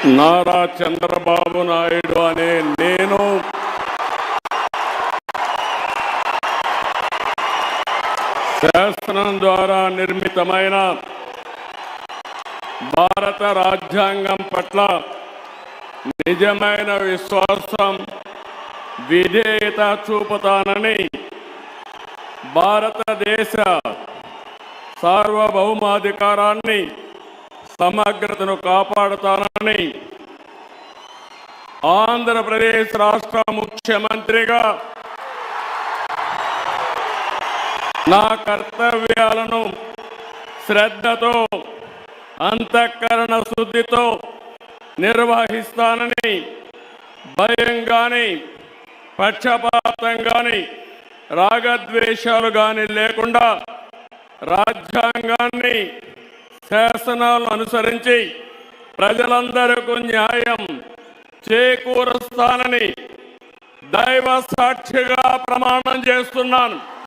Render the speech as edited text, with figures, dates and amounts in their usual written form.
నారా చంద్రబాబు నాయుడు అనే నేను శాసనం ద్వారా నిర్మితమైన భారత రాజ్యాంగం పట్ల నిజమైన విశ్వాసం, విధేయత చూపుతానని, భారతదేశ సార్వభౌమాధికారాన్ని, సమగ్రతను కాపాడుతానని ఆంధ్రప్రదేశ్ రాష్ట్ర ముఖ్యమంత్రిగా నా కర్తవ్యాలను శ్రద్ధతో, అంతఃకరణ శుద్ధితో నిర్వహిస్తానని, భయం గాని, పక్షపాతం గాని, రాగద్వేషాలు గాని లేకుండా రాజ్యాంగాన్ని, శాసనాలను అనుసరించి ప్రజలందరికీ న్యాయం చేకూరుస్తానని దైవ సాక్షిగా ప్రమాణం చేస్తున్నాను.